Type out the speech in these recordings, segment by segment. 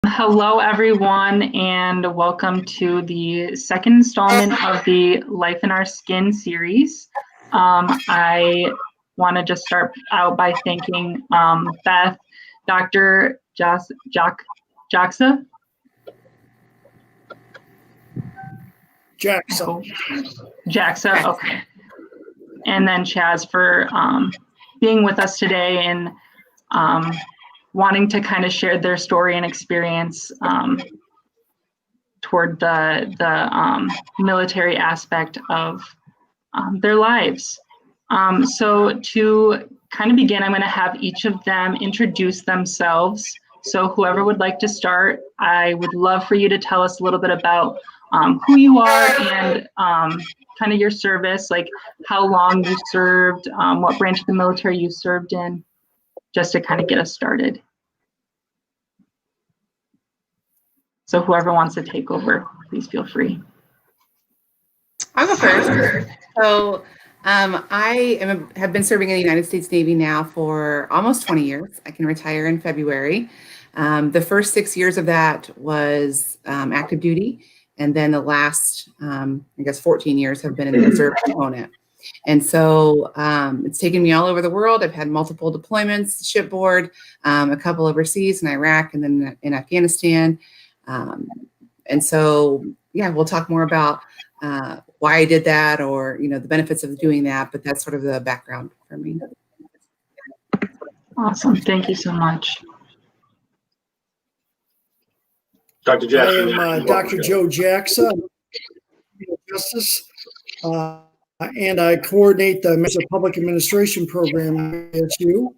Hello, everyone, and welcome to the second installment of the Life in Our Skin series. I want to just start out by thanking Beth, Dr. Jaxa, okay, and then Chaz for being with us today and wanting to kind of share their story and experience toward the military aspect of their lives. So to kind of begin, I'm going to have each of them introduce themselves. So whoever would like to start, I would love for you to tell us a little bit about who you are and kind of your service, like how long you served, what branch of the military you served in, just to kind of get us started. So whoever wants to take over, please feel free. I'll go first. So I have been serving in the United States Navy now for almost 20 years. I can retire in February. The first 6 years of that was active duty. And then the last, 14 years have been in the reserve component. And so it's taken me all over the world. I've had multiple deployments, shipboard, a couple overseas in Iraq and then in Afghanistan. And so, yeah, we'll talk more about why I did that or, the benefits of doing that, but that's sort of the background for me. Awesome. Thank you so much. Dr. Jackson. I am Dr. Joe Jackson, Justice, and I coordinate the Master Public Administration Program at SVSU.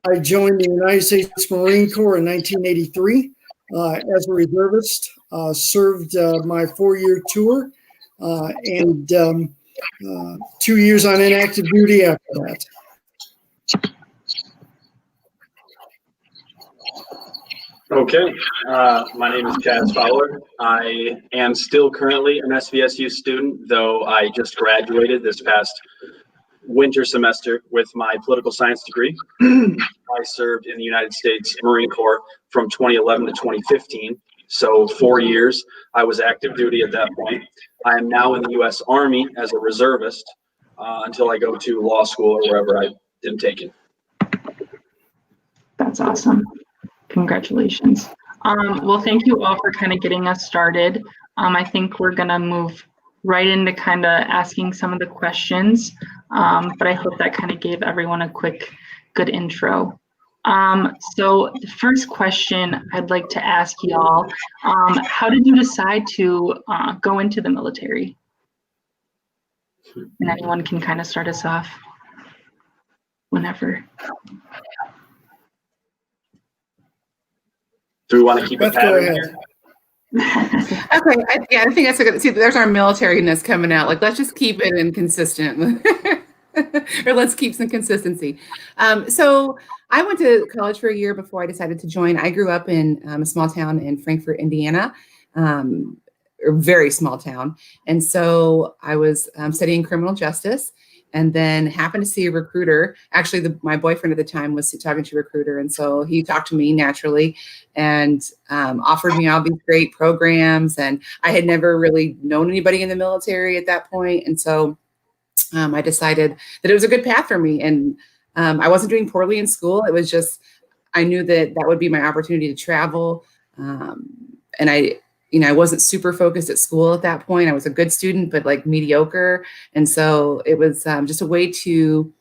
I joined the United States Marine Corps in 1983 as a reservist, served my 4-year tour, and 2 years on inactive duty after that. Okay, my name is Chaz Fowler. I am still currently an SVSU student, though I just graduated this past winter semester with my political science degree. I served in the United States Marine Corps from 2011 to 2015, so 4 years. I was active duty at that point. I am now in the U.S. Army as a reservist until I go to law school or wherever I am taken. That's awesome. Congratulations. Well, thank you all for kind of getting us started. I think we're going to move right into kind of asking some of the questions, but I hope that kind of gave everyone a quick, good intro. So the first question I'd like to ask y'all, how did you decide to go into the military? And anyone can kind of start us off whenever. Do we want to keep it pattern here? Okay, I think that's a good, see, there's our militariness coming out. Like, let's just keep it inconsistent. Or let's keep some consistency. So I went to college for a year before I decided to join. I grew up in a small town in Frankfort, Indiana, a very small town. And so I was studying criminal justice and then happened to see a recruiter. Actually, my boyfriend at the time was talking to a recruiter. And so he talked to me naturally and offered me all these great programs. And I had never really known anybody in the military at that point. And so I decided that it was a good path for me. And I wasn't doing poorly in school. It was just, I knew that that would be my opportunity to travel. And I wasn't super focused at school at that point. I was a good student, but like mediocre. And so it was just a way to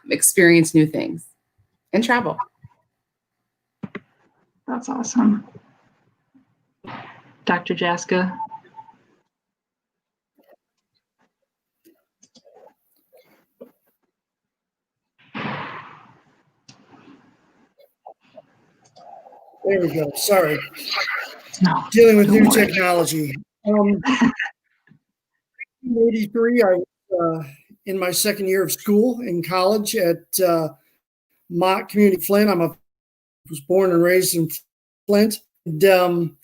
experience new things and travel. That's awesome. Dr. Jaska. There we go. Sorry. No, dealing with new technology. In 1983, I was in my second year of school in college at Mott Community Flint. Was born and raised in Flint. And,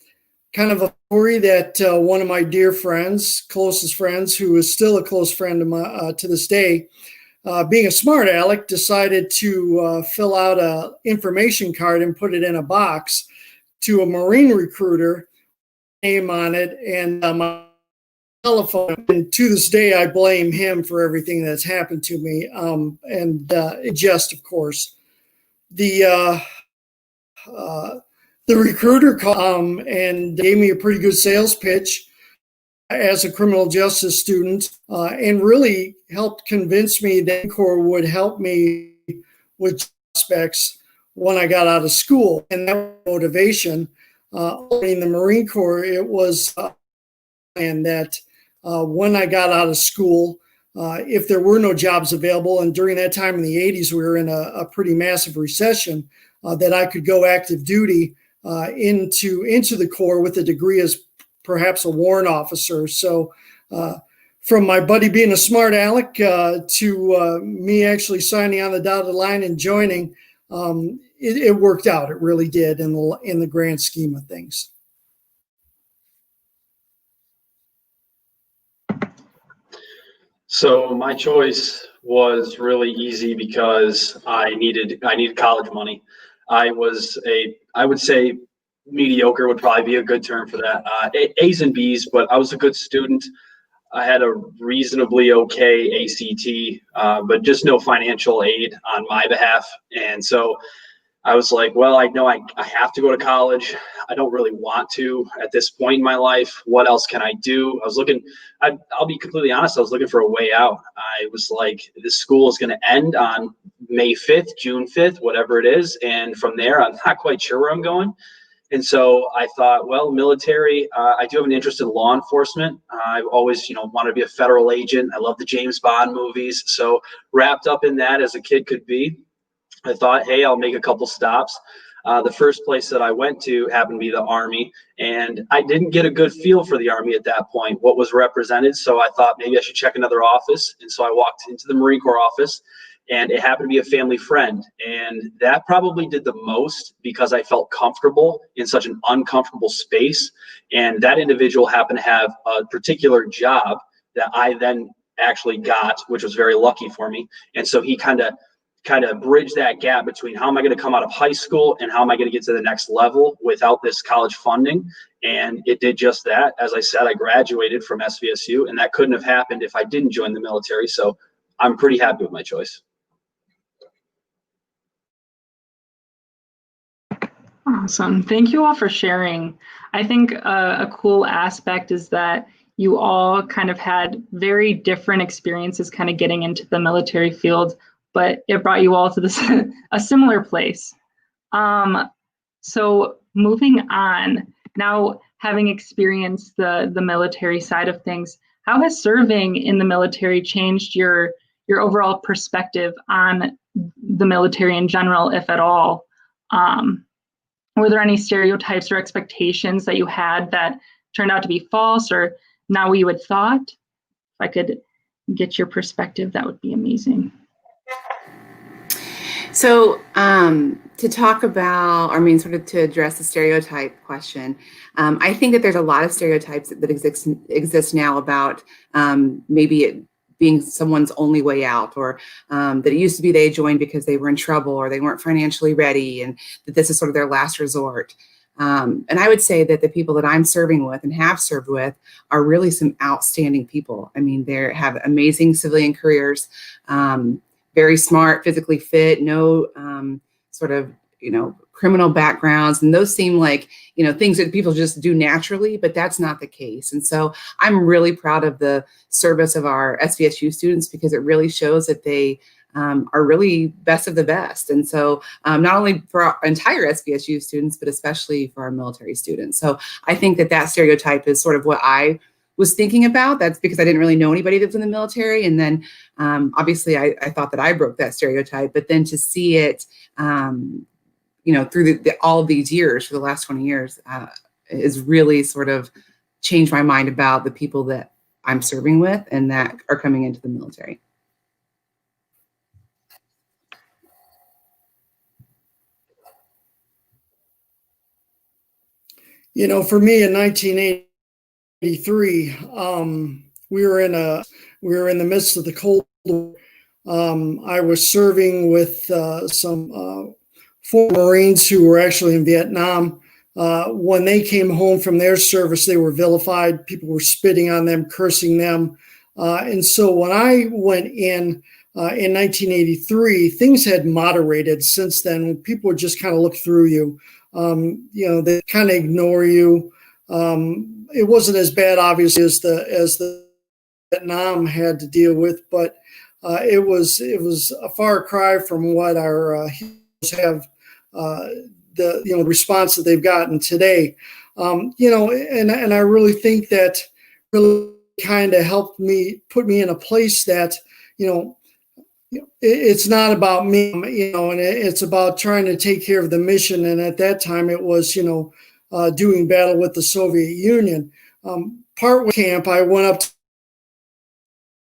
kind of a story that one of my dear friends, closest friends, who is still a close friend of to this day, being a smart aleck, decided to fill out an information card and put it in a box to a Marine recruiter, name on it, and my telephone. And to this day, I blame him for everything that's happened to me. Just, of course, the recruiter called and gave me a pretty good sales pitch as a criminal justice student, and really helped convince me that Corps would help me with aspects when I got out of school. And that motivation, in the Marine Corps, it was and that when I got out of school, if there were no jobs available, and during that time in the 80s, we were in a pretty massive recession, that I could go active duty into the Corps with a degree as perhaps a warrant officer. So from my buddy being a smart aleck to me actually signing on the dotted line and joining, it worked out. It really did in the grand scheme of things. So my choice was really easy because I needed college money. I would say mediocre would probably be a good term for that. A's and B's, but I was a good student. I had a reasonably okay ACT, but just no financial aid on my behalf. And so I was like, well, I know I have to go to college. I don't really want to at this point in my life. What else can I do? I was looking, I'll be completely honest, I was looking for a way out. I was like, this school is going to end on May 5th, June 5th, whatever it is. And from there, I'm not quite sure where I'm going. And so I thought, well, military, I do have an interest in law enforcement. I've always, wanted to be a federal agent. I love the James Bond movies. So wrapped up in that as a kid could be. I thought, hey, I'll make a couple stops. The first place that I went to happened to be the Army, and I didn't get a good feel for the Army at that point, what was represented. So I thought maybe I should check another office. And so I walked into the Marine Corps office, and it happened to be a family friend. And that probably did the most because I felt comfortable in such an uncomfortable space. And that individual happened to have a particular job that I then actually got, which was very lucky for me. And so he kind of bridge that gap between how am I going to come out of high school and how am I going to get to the next level without this college funding. And it did just that. As I said, I graduated from SVSU, and that couldn't have happened if I didn't join the military. So I'm pretty happy with my choice. Awesome. Thank you all for sharing. I think a cool aspect is that you all kind of had very different experiences kind of getting into the military field, but it brought you all to this a similar place. So moving on, now having experienced the military side of things, how has serving in the military changed your overall perspective on the military in general, if at all? Were there any stereotypes or expectations that you had that turned out to be false or not what you had thought? If I could get your perspective, that would be amazing. So to talk about, sort of to address the stereotype question, I think that there's a lot of stereotypes that exist now about maybe it being someone's only way out, or that it used to be they joined because they were in trouble or they weren't financially ready, and that this is sort of their last resort. And I would say that the people that I'm serving with and have served with are really some outstanding people. I mean, they have amazing civilian careers, very smart, physically fit, no sort of, criminal backgrounds. And those seem like, things that people just do naturally, but that's not the case. And so I'm really proud of the service of our SVSU students because it really shows that they are really best of the best. And so not only for our entire SVSU students, but especially for our military students. So I think that stereotype is sort of what I was thinking about. That's because I didn't really know anybody that was in the military. And then obviously I thought that I broke that stereotype, but then to see it, through all of these years, for the last 20 years, is really sort of changed my mind about the people that I'm serving with and that are coming into the military. For me in 1983, we were in the midst of the Cold War. I was serving with some former Marines who were actually in Vietnam. when they came home from their service, they were vilified. People were spitting on them, cursing them. And so when I went in 1983, things had moderated since then. People would just kind of look through you. They kind of ignore you. It wasn't as bad, obviously, as the Vietnam had to deal with, but it was a far cry from what our heroes have. The response that they've gotten today, and I really think that really kind of helped put me in a place that it's not about me, and it's about trying to take care of the mission. And at that time, it was doing battle with the Soviet Union. Part camp, I went up to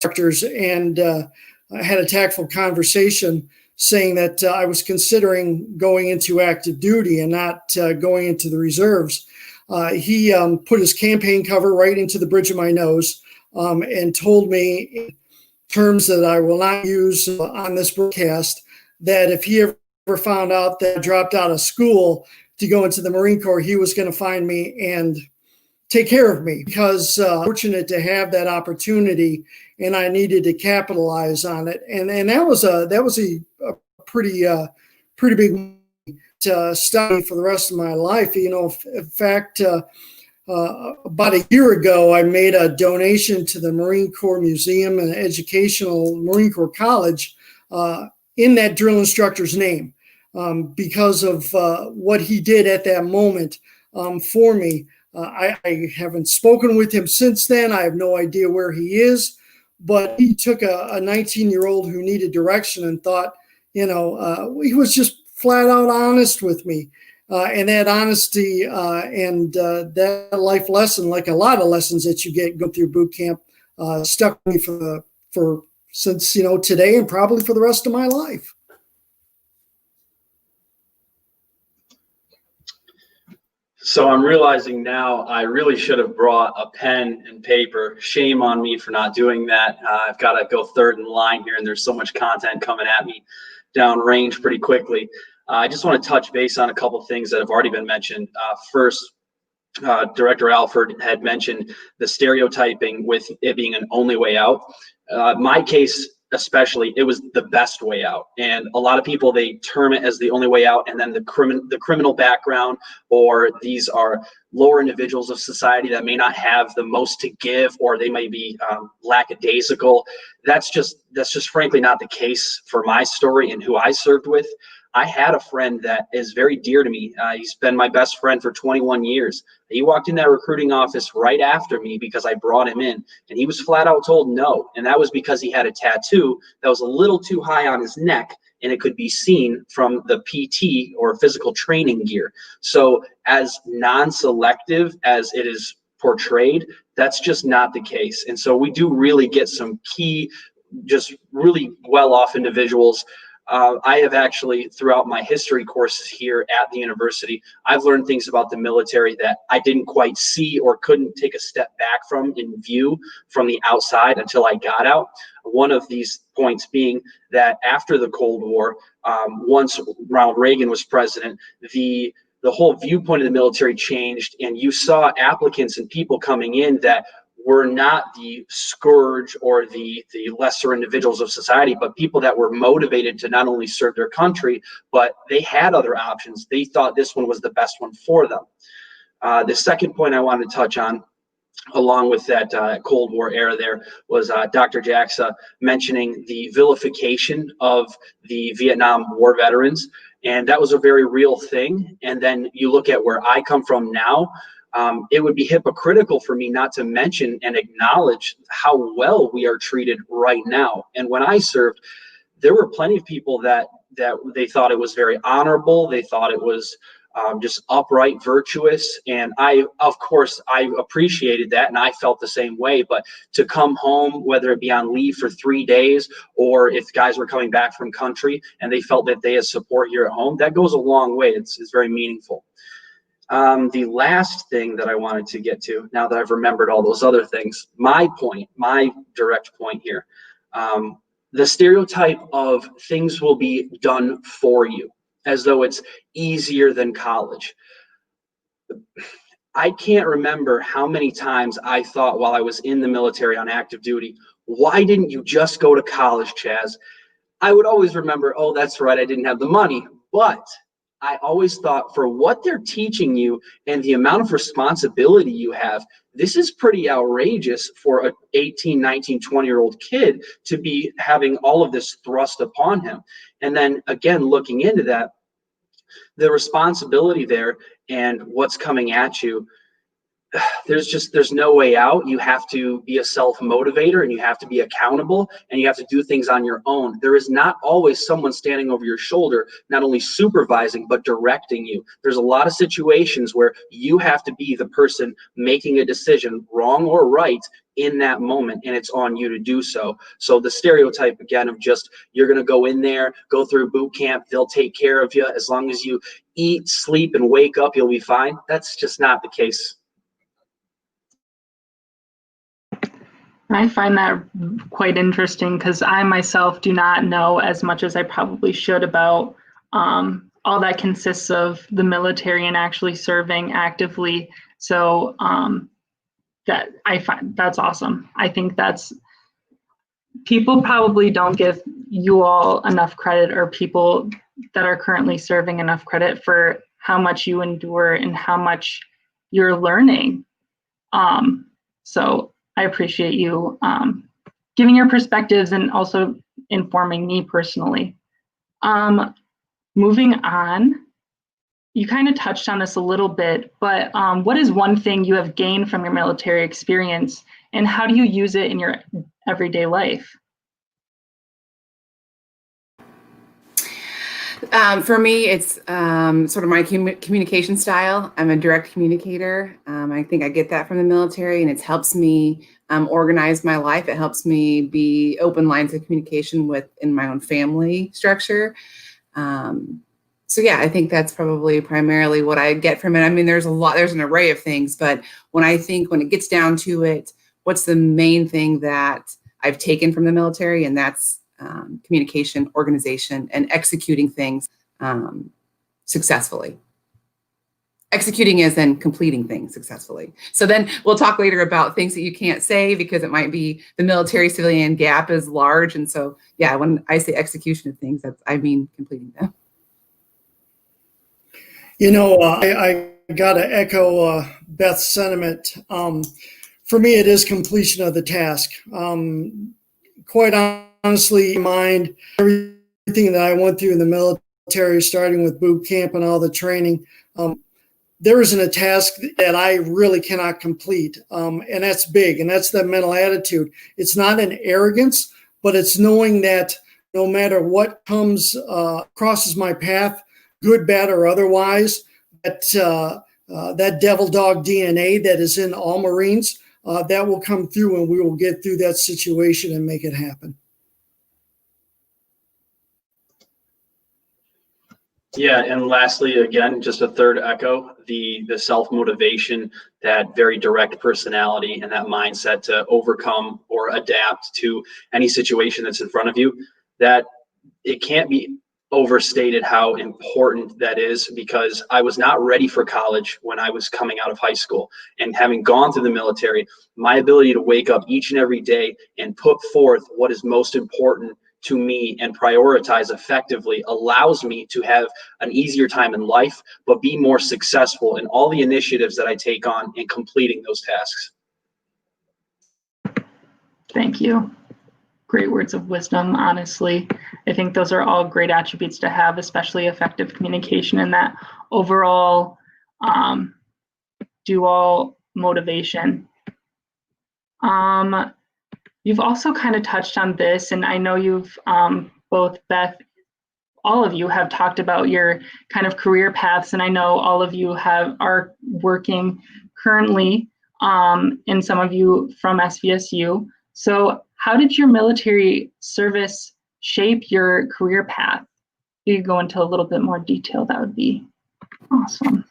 doctors and I had a tactful conversation saying that I was considering going into active duty and not going into the reserves. He put his campaign cover right into the bridge of my nose and told me in terms that I will not use on this broadcast, that if he ever found out that I dropped out of school to go into the Marine Corps, he was going to find me and take care of me, because fortunate to have that opportunity, and I needed to capitalize on it. And that was a pretty big study for the rest of my life. In fact, about a year ago, I made a donation to the Marine Corps Museum and Educational Marine Corps College in that drill instructor's name, because of what he did at that moment for me. I haven't spoken with him since then. I have no idea where he is, but he took a 19-year-old who needed direction and thought, he was just flat out honest with me. And that honesty and that life lesson, like a lot of lessons that you go through boot camp, stuck with me for since today and probably for the rest of my life. So I'm realizing now I really should have brought a pen and paper. Shame on me for not doing that. I've got to go third in line here, and there's so much content coming at me downrange pretty quickly. I just want to touch base on a couple things that have already been mentioned. First, Director Alford had mentioned the stereotyping with it being an only way out. My case especially, it was the best way out, and a lot of people, they term it as the only way out, and then the criminal background, or these are lower individuals of society that may not have the most to give, or they may be lackadaisical. That's just frankly not the case for my story and who I served with. I had a friend that is very dear to me. He's been my best friend for 21 years. He walked in that recruiting office right after me because I brought him in, and he was flat out told no. And that was because he had a tattoo that was a little too high on his neck, and it could be seen from the PT or physical training gear. So as non-selective as it is portrayed, that's just not the case. And so we do really get some key, just really well-off individuals. I have actually, throughout my history courses here at the university, I've learned things about the military that I didn't quite see or couldn't take a step back from in view from the outside until I got out. One of these points being that after the Cold War, once Ronald Reagan was president, the whole viewpoint of the military changed, and you saw applicants and people coming in that were not the scourge or the lesser individuals of society, but people that were motivated to not only serve their country, but they had other options. They thought this one was the best one for them. The second point I wanted to touch on, along with that Cold War era there, was Dr. Jaxa mentioning the vilification of the Vietnam War veterans. And that was a very real thing. And then you look at where I come from now, it would be hypocritical for me not to mention and acknowledge how well we are treated right now. And when I served, there were plenty of people that they thought it was very honorable. They thought it was just upright, virtuous. And of course, I appreciated that, and I felt the same way. But to come home, whether it be on leave for 3 days, or if guys were coming back from country and they felt that they had support here at home, that goes a long way. It's very meaningful. The last thing that I wanted to get to, now that I've remembered all those other things, my direct point here, the stereotype of things will be done for you, as though it's easier than college. I can't remember how many times I thought while I was in the military on active duty, why didn't you just go to college, Chaz? I would always remember, oh, that's right, I didn't have the money. But I always thought for what they're teaching you and the amount of responsibility you have, this is pretty outrageous for an 18, 19, 20-year-old kid to be having all of this thrust upon him. And then again, looking into that, the responsibility there and what's coming at you, there's no way out. You have to be a self-motivator, and you have to be accountable, and you have to do things on your own. There is not always someone standing over your shoulder, not only supervising, but directing you. There's a lot of situations where you have to be the person making a decision, wrong or right, in that moment, and it's on you to do so. So the stereotype, again, of just you're going to go in there, go through boot camp, they'll take care of you. As long as you eat, sleep, and wake up, you'll be fine. That's just not the case. I find that quite interesting because I myself do not know as much as I probably should about all that consists of the military and actually serving actively. So that I find that's awesome. I think that's, people probably don't give you all enough credit, or people that are currently serving enough credit for how much you endure and how much you're learning. So I appreciate you giving your perspectives and also informing me personally. Moving on, you kind of touched on this a little bit, but what is one thing you have gained from your military experience, and how do you use it in your everyday life? For me, it's sort of my communication style. I'm a direct communicator. I think I get that from the military, and it helps me organize my life. It helps me be open lines of communication in my own family structure. So yeah, I think that's probably primarily what I get from it. I mean, there's an array of things, but when it gets down to it, what's the main thing that I've taken from the military? And that's communication, organization, and executing things successfully. Executing is then completing things successfully. So then we'll talk later about things that you can't say because it might be the military civilian gap is large. And so, yeah, when I say execution of things, I mean completing them. You know, I got to echo Beth's sentiment. For me, it is completion of the task. Quite honestly, mind everything that I went through in the military, starting with boot camp and all the training, there isn't a task that I really cannot complete. And that's big, and that's the mental attitude. It's not an arrogance, but it's knowing that no matter what crosses my path, good, bad, or otherwise, that devil dog DNA that is in all Marines, that will come through, and we will get through that situation and make it happen. Yeah, and lastly, again, just a third echo, the self-motivation, that very direct personality and that mindset to overcome or adapt to any situation that's in front of you, that it can't be overstated how important that is, because I was not ready for college when I was coming out of high school. And having gone through the military, my ability to wake up each and every day and put forth what is most important to me and prioritize effectively allows me to have an easier time in life, but be more successful in all the initiatives that I take on in completing those tasks. Thank you. Great words of wisdom, honestly. I think those are all great attributes to have, especially effective communication and that overall dual motivation. You've also kind of touched on this, and I know you've both, Beth, all of you have talked about your kind of career paths, and I know all of you are working currently, and some of you from SVSU. So how did your military service shape your career path? If you could go into a little bit more detail, that would be awesome.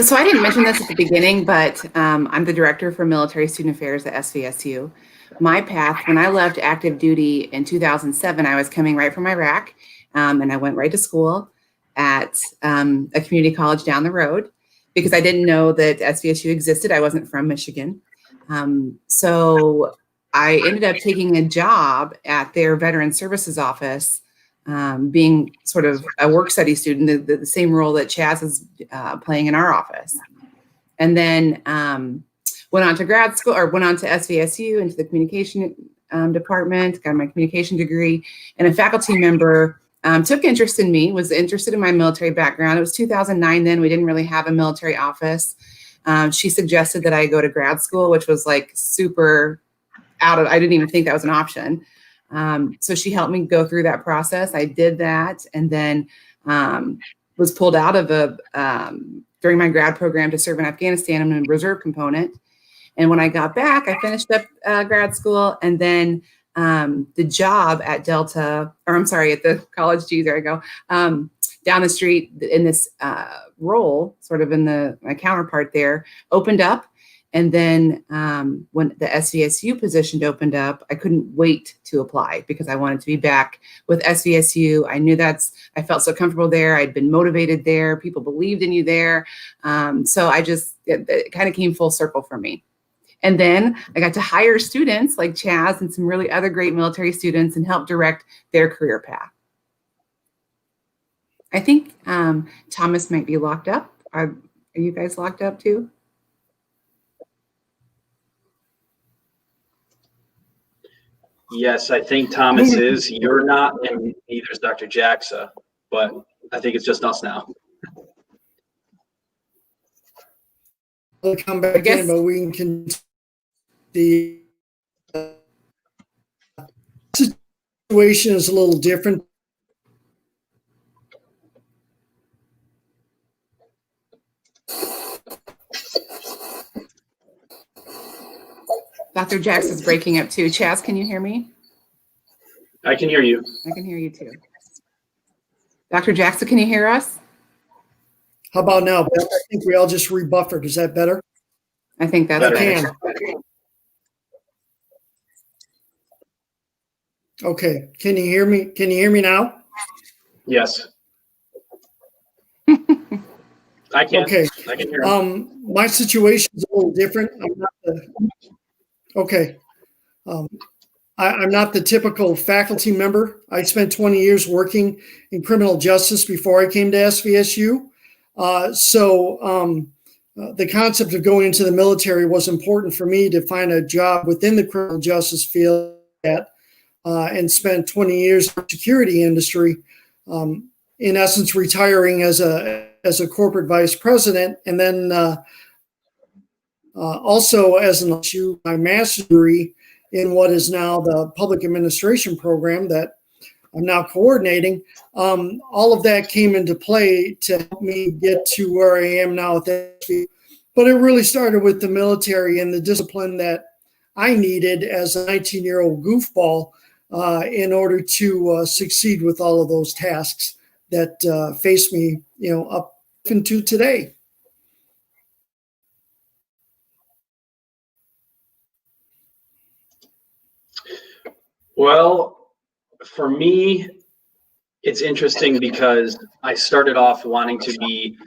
So I didn't mention this at the beginning, but I'm the director for military student affairs at SVSU. My path, when I left active duty in 2007, I was coming right from Iraq, and I went right to school at a community college down the road. because I didn't know that SVSU existed. I wasn't from Michigan. So I ended up taking a job at their Veteran Services office, being sort of a work study student, the same role that Chaz is playing in our office. And then went on to grad school, or went on to SVSU into the communication department, got my communication degree, and a faculty member took interest in me, was interested in my military background. It was 2009 then. We didn't really have a military office. She suggested that I go to grad school, which was like super I didn't even think that was an option. So she helped me go through that process. I did that, and then was pulled out of during my grad program to serve in Afghanistan. I'm in a reserve component. And when I got back, I finished up grad school, and then the job at Delta, or I'm sorry, at the college, there I go, down the street in this role, sort of in my counterpart there, opened up. And then when the SVSU position opened up, I couldn't wait to apply because I wanted to be back with SVSU. I knew I felt so comfortable there. I'd been motivated there. People believed in you there. So it kind of came full circle for me. And then I got to hire students like Chaz and some really other great military students and help direct their career path. I think Thomas might be locked up. Are you guys locked up too? Yes, I think Thomas is. You're not, and neither is Dr. Jaxa, but I think it's just us now. We'll come back in, but we can continue. The situation is a little different. Dr. Jackson's breaking up too. Chaz, can you hear me? I can hear you. I can hear you too. Dr. Jackson, can you hear us? How about now? I think we all just rebuffered. Is that better? I think that's better. Okay. Can you hear me? Can you hear me now? Yes. I can. Okay. I can hear you. My situation is a little different. I'm not the typical faculty member. I spent 20 years working in criminal justice before I came to SVSU. The concept of going into the military was important for me to find a job within the criminal justice field and spent 20 years in the security industry, in essence, retiring as a corporate vice president, and then also as an issue, my master's degree in what is now the public administration program that I'm now coordinating. All of that came into play to help me get to where I am now at SVSU. But it really started with the military and the discipline that I needed as a 19-year-old goofball in order to succeed with all of those tasks that face me, up into today. Well, for me, it's interesting because I started off wanting to be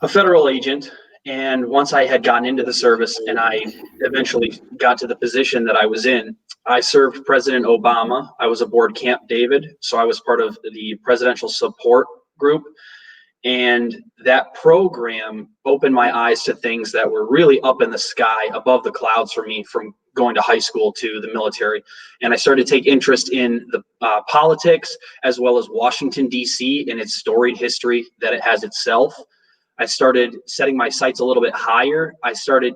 a federal agent. And once I had gotten into the service and I eventually got to the position that I was in, I served President Obama. I was aboard Camp David. So I was part of the presidential support group. And that program opened my eyes to things that were really up in the sky, above the clouds for me, from going to high school to the military. And I started to take interest in the politics, as well as Washington, D.C. and its storied history that it has itself. I started setting my sights a little bit higher. I started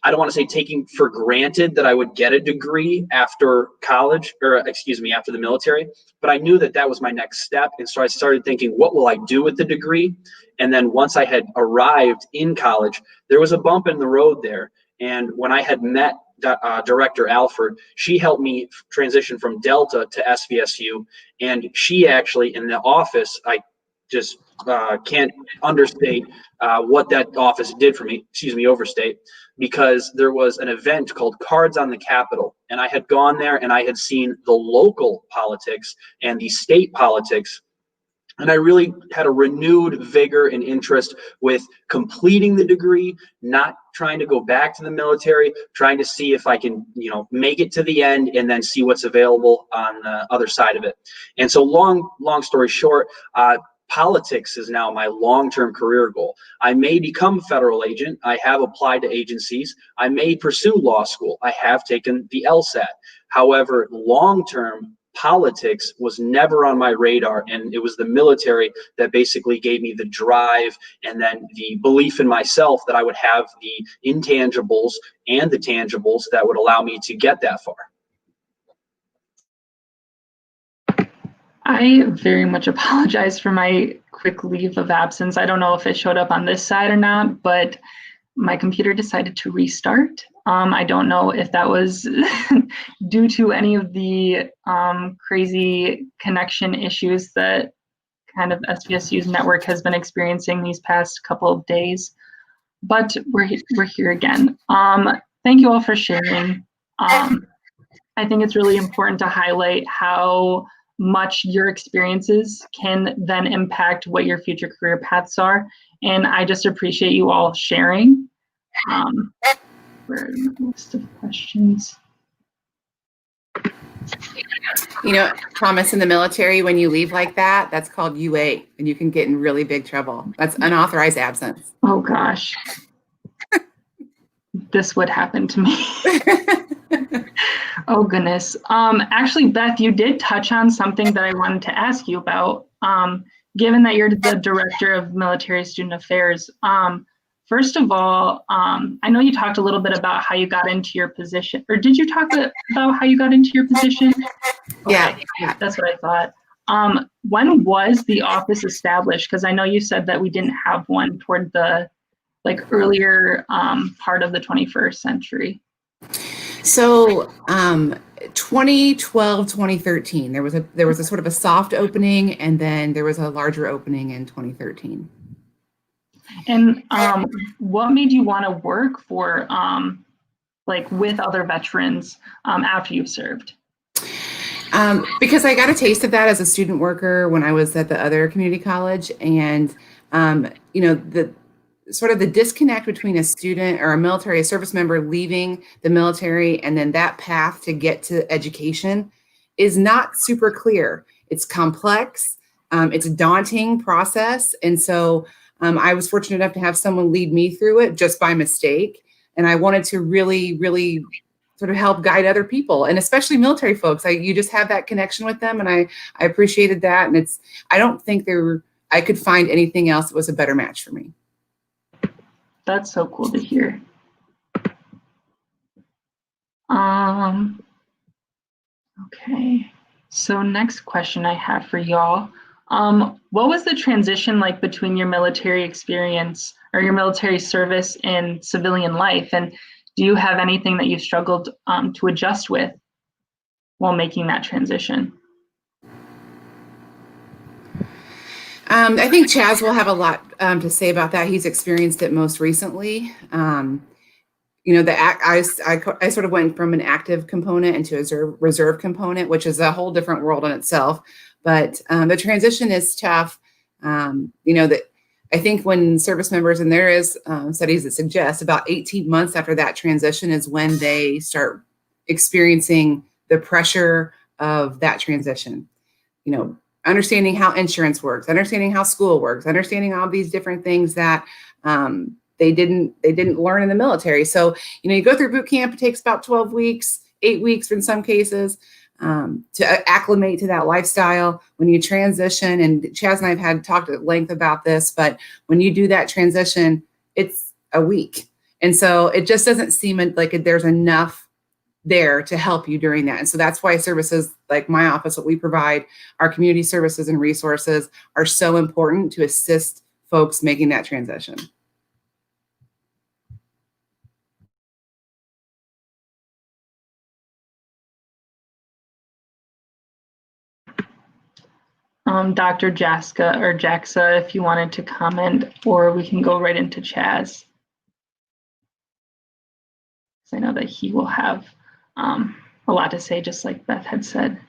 I don't want to say taking for granted that I would get a degree after college, or after the military, but I knew that that was my next step. And so I started thinking, what will I do with the degree? And then once I had arrived in college, there was a bump in the road there. And when I had met Director Alford, she helped me transition from Delta to SVSU. And she actually, in the office, I just can't understate what that office did for me, overstate, because there was an event called Cards on the Capitol. And I had gone there and I had seen the local politics and the state politics And I really had a renewed vigor and interest with completing the degree, not trying to go back to the military, trying to see if I can, make it to the end and then see what's available on the other side of it. And so long story short, politics is now my long-term career goal. I may become a federal agent. I have applied to agencies. I may pursue law school. I have taken the LSAT. However, long-term, politics was never on my radar, and it was the military that basically gave me the drive and then the belief in myself that I would have the intangibles and the tangibles that would allow me to get that far. I very much apologize for my quick leave of absence. I don't know if it showed up on this side or not, but my computer decided to restart. I don't know if that was due to any of the crazy connection issues that kind of SVSU's network has been experiencing these past couple of days, but we're here again. Thank you all for sharing. I think it's really important to highlight how much your experiences can then impact what your future career paths are. And I just appreciate you all sharing. Where are the list of questions? Thomas, in the military, when you leave like that, that's called UA, and you can get in really big trouble. That's unauthorized absence. Oh gosh. This would happen to me. Oh goodness. Actually, Beth, you did touch on something that I wanted to ask you about. Given that you're the director of military student affairs, first of all, I know you talked a little bit about how you got into your position, or did you talk about how you got into your position? Okay, Yeah. That's what I thought. When was the office established? Because I know you said that we didn't have one toward the earlier part of the 21st century. So 2012, 2013, there was a sort of a soft opening, and then there was a larger opening in 2013. And what made you want to work for with other veterans after you've served? Because I got a taste of that as a student worker when I was at the other community college, and the sort of the disconnect between a student or a service member leaving the military and then that path to get to education is not super clear. It's complex. It's a daunting process. And so I was fortunate enough to have someone lead me through it just by mistake. And I wanted to really, really sort of help guide other people, and especially military folks. You just have that connection with them. And I appreciated that. And I don't think I could find anything else that was a better match for me. That's so cool to hear. Okay, so next question I have for y'all. What was the transition like between your military experience or your military service and civilian life? And do you have anything that you struggled to adjust with while making that transition? I think Chaz will have a lot to say about that. He's experienced it most recently. I sort of went from an active component into a reserve component, which is a whole different world in itself. But the transition is tough. That I think when service members, and there is studies that suggest about 18 months after that transition is when they start experiencing the pressure of that transition. Understanding how insurance works, understanding how school works, understanding all these different things that they didn't learn in the military. So, you go through boot camp, it takes about 12 weeks, 8 weeks in some cases, to acclimate to that lifestyle. When you transition, and Chaz and I have had talked at length about this, but when you do that transition, it's a week. And so it just doesn't seem like there's enough there to help you during that. And so that's why services like my office, what we provide, our community services and resources are so important to assist folks making that transition. Dr. Jaxa, if you wanted to comment, or we can go right into Chaz. I know that he will have a lot to say, just like Beth had said.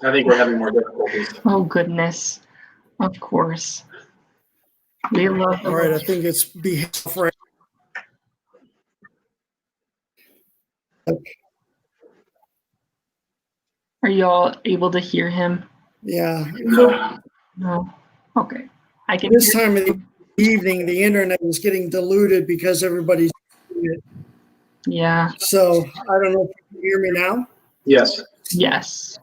I think we're having more difficulties. Oh, goodness. Of course. We love the All right, I Lord. think it's behalf right. Are y'all able to hear him? Yeah. No. Okay. I can This hear. time of the evening, the internet is getting diluted because everybody's doing it. Yeah. So I don't know if you can hear me now. Yes. Yes.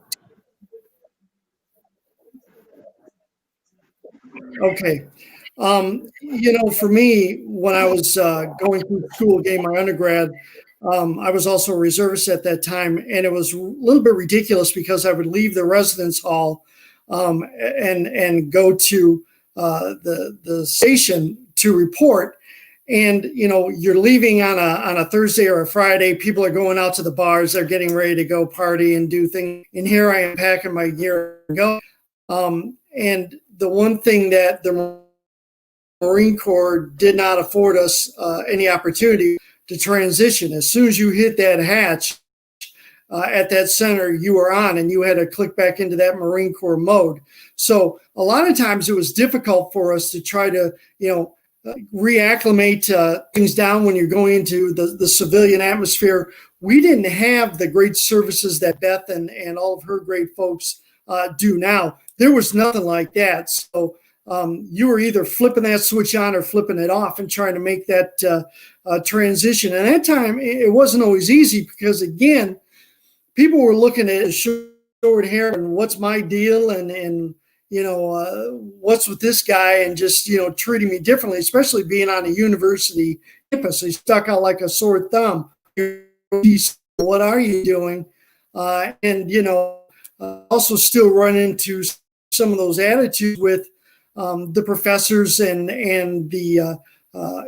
Okay. For me, when I was going through school, getting my undergrad, I was also a reservist at that time, and it was a little bit ridiculous because I would leave the residence hall and go to the station to report. And you're leaving on a Thursday or a Friday. People are going out to the bars. They're getting ready to go party and do things. And here I am packing my gear and go. And the one thing that the Marine Corps did not afford us any opportunity to transition. As soon as you hit that hatch at that center, you were on, and you had to click back into that Marine Corps mode. So a lot of times it was difficult for us to try to, reacclimate things down when you're going into the civilian atmosphere. We didn't have the great services that Beth and all of her great folks do now. There was nothing like that. So you were either flipping that switch on or flipping it off and trying to make that transition. And at that time, it wasn't always easy because, again, people were looking at short hair and what's my deal and what's with this guy, and just, treating me differently, especially being on a university campus. He stuck out like a sore thumb. What are you doing? Also still run into some of those attitudes with the professors and the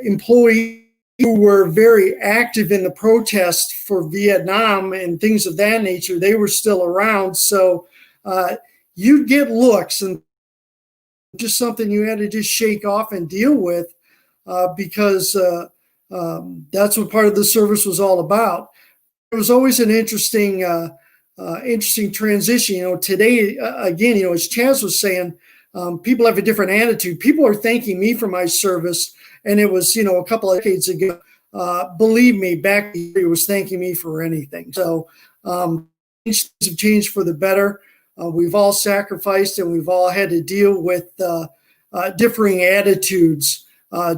employees who were very active in the protest for Vietnam and things of that nature. They were still around. So you'd get looks, and just something you had to just shake off and deal with because that's what part of the service was all about. It was always an interesting transition. Today, again, as Chaz was saying, people have a different attitude. People are thanking me for my service, and it was, a couple of decades ago. Believe me, back it was thanking me for anything. So things have changed for the better. We've all sacrificed, and we've all had to deal with differing attitudes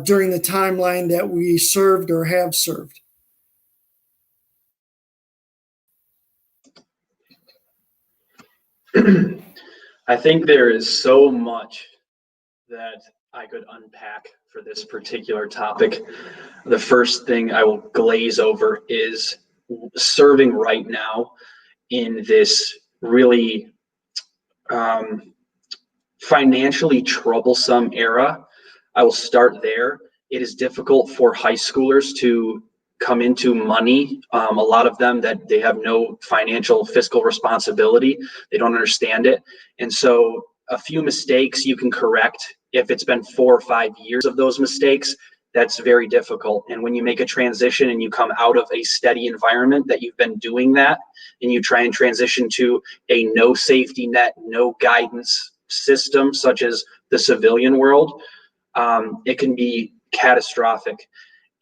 during the timeline that we served or have served. I think there is so much that I could unpack for this particular topic. The first thing I will glaze over is serving right now in this really financially troublesome era. I will start there. It is difficult for high schoolers to come into money. A lot of them that they have no financial fiscal responsibility. They don't understand it. And so a few mistakes you can correct. If it's been 4 or 5 years of those mistakes, that's very difficult. And when you make a transition and you come out of a steady environment that you've been doing that, and you try and transition to a no safety net, no guidance system, such as the civilian world, it can be catastrophic.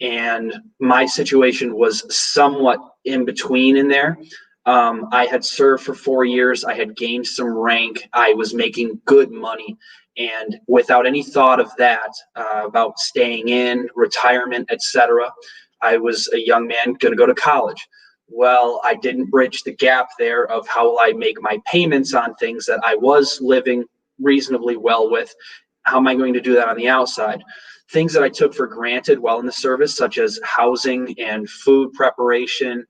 And my situation was somewhat in between in there. I had served for 4 years. I had gained some rank. I was making good money. And without any thought of that, about staying in, retirement, etc., I was a young man going to go to college. Well, I didn't bridge the gap there of how will I make my payments on things that I was living reasonably well with. How am I going to do that on the outside? Things that I took for granted while in the service, such as housing and food preparation,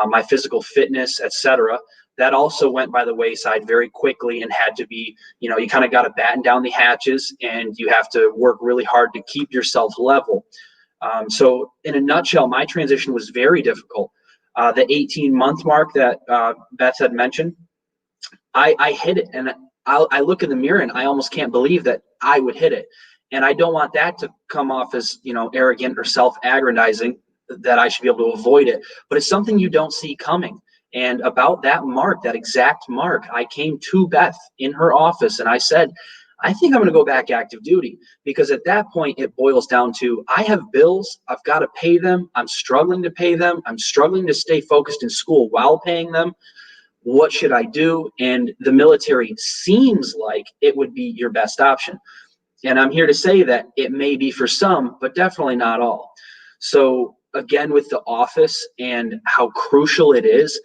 my physical fitness, etc., that also went by the wayside very quickly and had to be, you kind of got to batten down the hatches, and you have to work really hard to keep yourself level. So in a nutshell, my transition was very difficult. The 18-month mark that Beth had mentioned, I hit it, and I look in the mirror and I almost can't believe that I would hit it. And I don't want that to come off as, arrogant or self-aggrandizing, that I should be able to avoid it. But it's something you don't see coming. And about that mark, that exact mark, I came to Beth in her office and I said, I think I'm going to go back active duty, because at that point it boils down to, I have bills, I've got to pay them, I'm struggling to pay them, I'm struggling to stay focused in school while paying them. What should I do? And the military seems like it would be your best option. And I'm here to say that it may be for some, but definitely not all. So again, with the office and how crucial it is,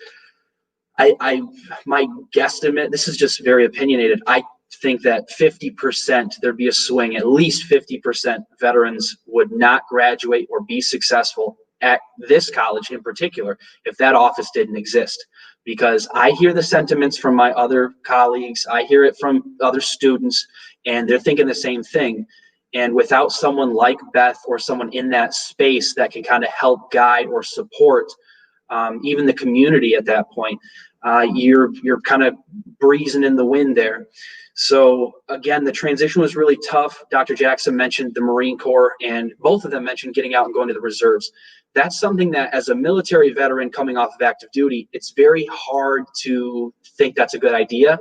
my guesstimate, this is just very opinionated, I think that 50%, there'd be a swing, at least 50% veterans would not graduate or be successful at this college in particular if that office didn't exist. Because I hear the sentiments from my other colleagues, I hear it from other students, and they're thinking the same thing. And without someone like Beth or someone in that space that can kind of help guide or support even the community at that point, you're kind of breezing in the wind there. So again, the transition was really tough. Dr. Jackson mentioned the Marine Corps, and both of them mentioned getting out and going to the reserves. That's something that, as a military veteran coming off of active duty, it's very hard to think that's a good idea.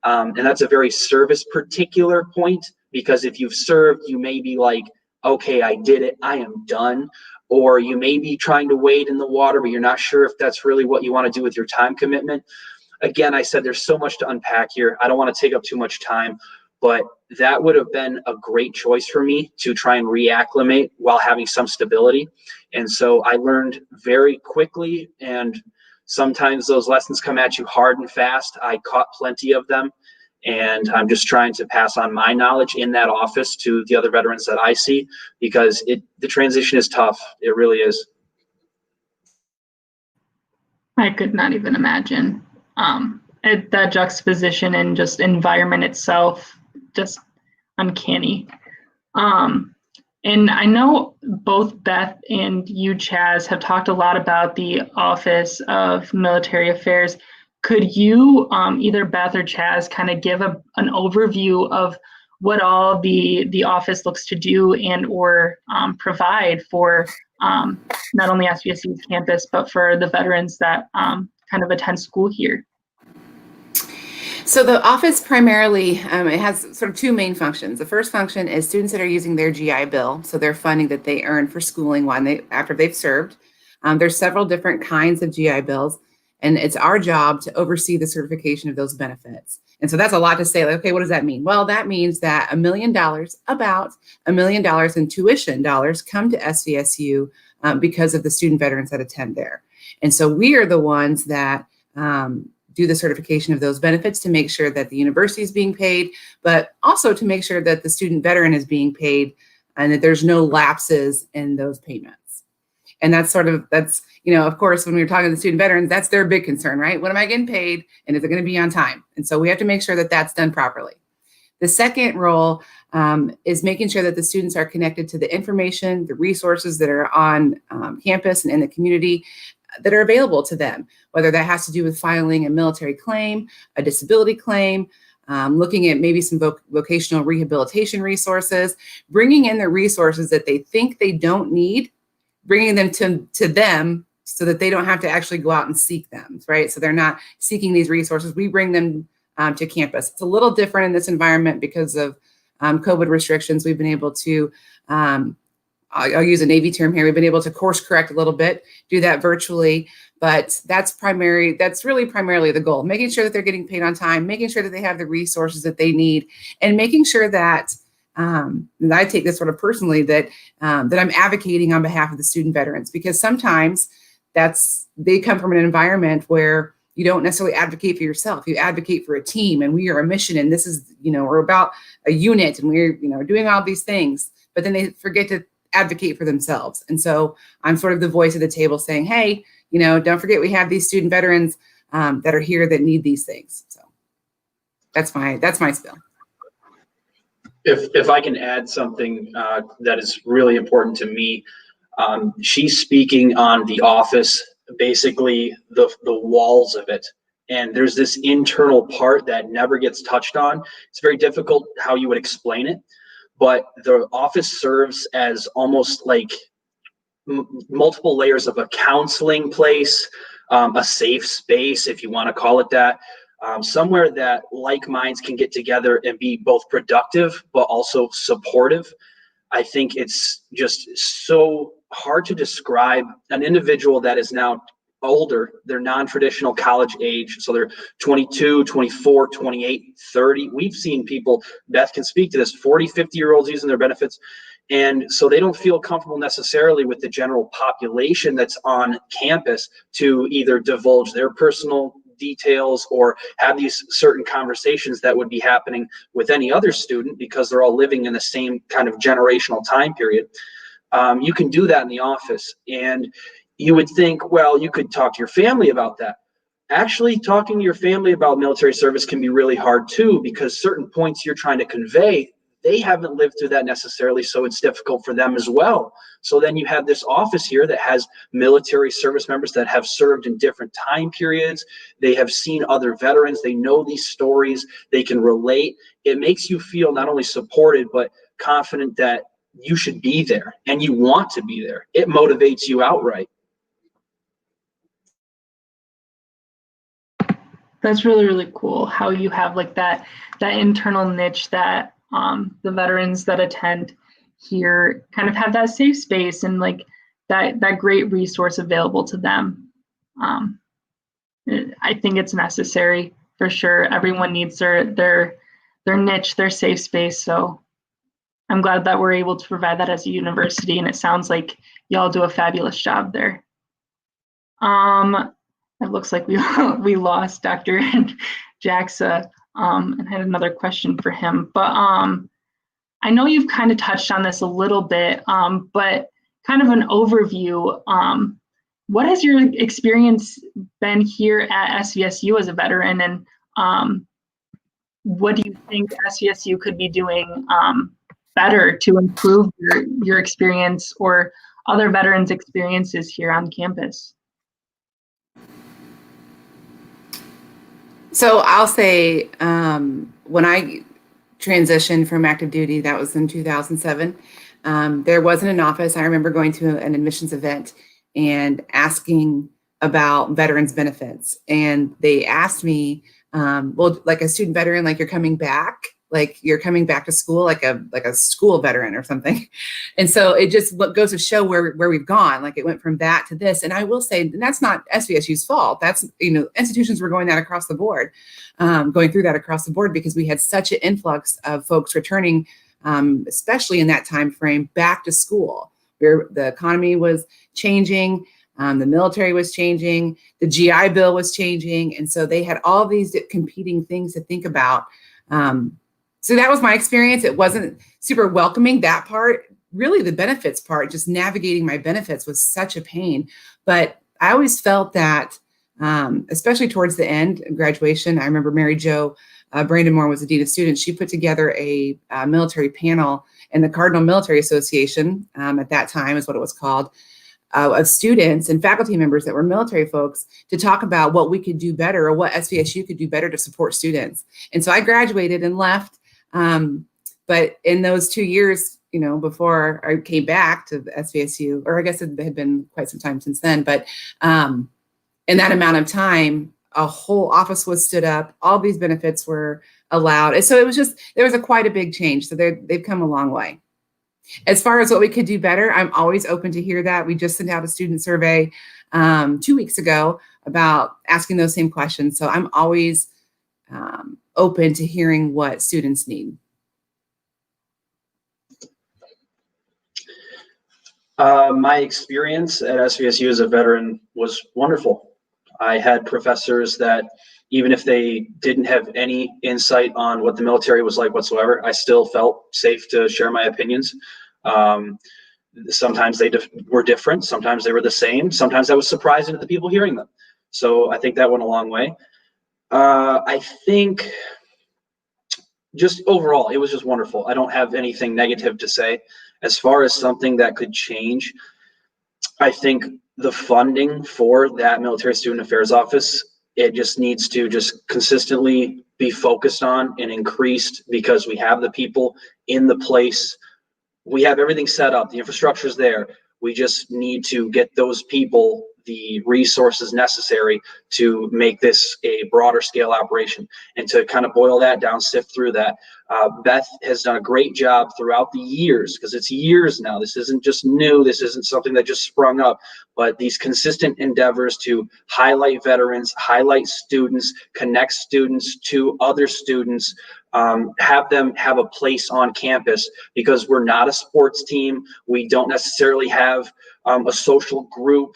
And that's a very service particular point, because if you've served, you may be like, okay, I did it, I am done. Or you may be trying to wade in the water, but you're not sure if that's really what you want to do with your time commitment. Again, I said there's so much to unpack here. I don't want to take up too much time, but that would have been a great choice for me to try and reacclimate while having some stability. And so I learned very quickly, and sometimes those lessons come at you hard and fast. I caught plenty of them, and I'm just trying to pass on my knowledge in that office to the other veterans that I see, because the transition is tough. It really is. I could not even imagine. That juxtaposition and just environment itself, just uncanny. And I know both Beth and you, Chaz, have talked a lot about the Office of Military Affairs. Could you, either Beth or Chaz, kind of give an overview of what all the office looks to do and or provide for not only SVSU's campus, but for the veterans that kind of attend school here? So the office primarily, it has sort of two main functions. The first function is students that are using their GI Bill, so their funding that they earn for schooling after they've served. There's several different kinds of GI Bills, and it's our job to oversee the certification of those benefits. And so that's a lot to say, like, okay, what does that mean? Well, that means that about $1 million in tuition dollars come to SVSU because of the student veterans that attend there. And so we are the ones that do the certification of those benefits to make sure that the university is being paid, but also to make sure that the student veteran is being paid and that there's no lapses in those payments. And that's, of course, when we're talking to the student veterans, that's their big concern, right? When am I getting paid? And is it going to be on time? And so we have to make sure that that's done properly. The second role is making sure that the students are connected to the information, the resources that are on campus and in the community that are available to them, whether that has to do with filing a military claim, a disability claim, looking at maybe some vocational rehabilitation resources, bringing in the resources that they think they don't need, bringing them to them so that they don't have to actually go out and seek them, right? So they're not seeking these resources. We bring them to campus. It's a little different in this environment because of COVID restrictions. We've been able to, I'll use a Navy term here, we've been able to course correct a little bit, do that virtually, but that's really primarily the goal, making sure that they're getting paid on time, making sure that they have the resources that they need, and making sure that, and I take this sort of personally, that I'm advocating on behalf of the student veterans, because sometimes they come from an environment where you don't necessarily advocate for yourself, you advocate for a team, and we are a mission, and this is, we're about a unit, and we're, doing all these things, but then they forget to advocate for themselves. And so I'm sort of the voice of the table saying, hey, don't forget we have these student veterans that are here that need these things. So that's my spill. If I can add something that is really important to me, she's speaking on the office, basically the walls of it. And there's this internal part that never gets touched on. It's very difficult how you would explain it, but the office serves as almost like multiple layers of a counseling place, a safe space, if you want to call it that, somewhere that like minds can get together and be both productive but also supportive. I think it's just so hard to describe an individual that is now older, they're non-traditional college age, so they're 22, 24, 28, 30. We've seen people, Beth can speak to this, 40, 50-year-olds using their benefits, and so they don't feel comfortable necessarily with the general population that's on campus to either divulge their personal details or have these certain conversations that would be happening with any other student because they're all living in the same kind of generational time period. You can do that in the office, and you would think, well, you could talk to your family about that. Actually, talking to your family about military service can be really hard too, because certain points you're trying to convey, they haven't lived through that necessarily, so it's difficult for them as well. So then you have this office here that has military service members that have served in different time periods. They have seen other veterans. They know these stories. They can relate. It makes you feel not only supported, but confident that you should be there and you want to be there. It motivates you outright. That's really, really cool how you have like that internal niche that the veterans that attend here kind of have that safe space and like that great resource available to them. I think it's necessary for sure. Everyone needs their niche, their safe space. So I'm glad that we're able to provide that as a university, and it sounds like y'all do a fabulous job there. It looks like we lost Dr. Jaxa and had another question for him. But I know you've kind of touched on this a little bit, but kind of an overview. What has your experience been here at SVSU as a veteran, and what do you think SVSU could be doing better to improve your experience or other veterans' experiences here on campus? So I'll say when I transitioned from active duty, that was in 2007, there wasn't an office. I remember going to an admissions event and asking about veterans benefits. And they asked me, well, like a student veteran, like you're coming back to school, like a school veteran or something. And so it just goes to show where we've gone. Like it went from that to this. And I will say that's not SVSU's fault. That's, institutions were going through that across the board because we had such an influx of folks returning, especially in that time frame, back to school, where the economy was changing. The military was changing, the GI Bill was changing. And so they had all these competing things to think about. So that was my experience. It wasn't super welcoming, that part. Really, the benefits part, just navigating my benefits was such a pain. But I always felt that, especially towards the end of graduation, I remember Mary Jo Brandon Moore was the dean of students. She put together a military panel in the Cardinal Military Association, at that time is what it was called, of students and faculty members that were military folks to talk about what we could do better or what SVSU could do better to support students. And so I graduated and left. But in those 2 years, before I came back to the SVSU, or I guess it had been quite some time since then, but in that amount of time, a whole office was stood up, all these benefits were allowed. And so it was there was quite a big change. So they've come a long way. As far as what we could do better, I'm always open to hear that. We just sent out a student survey 2 weeks ago about asking those same questions. So I'm always open to hearing what students need. My experience at SVSU as a veteran was wonderful. I had professors that, even if they didn't have any insight on what the military was like whatsoever, I still felt safe to share my opinions. Sometimes they were different. Sometimes they were the same. Sometimes I was surprising to the people hearing them. So I think that went a long way. I think just overall, it was just wonderful. I don't have anything negative to say. As far as something that could change, I think the funding for that military student affairs office, it just needs to just consistently be focused on and increased, because we have the people in the place. We have everything set up. The infrastructure is there. We just need to get those people the resources necessary to make this a broader scale operation. And to kind of boil that down, sift through that, Beth has done a great job throughout the years, because it's years now. This isn't just new. This isn't something that just sprung up, but these consistent endeavors to highlight veterans, highlight students, connect students to other students, have them have a place on campus, because we're not a sports team. We don't necessarily have a social group.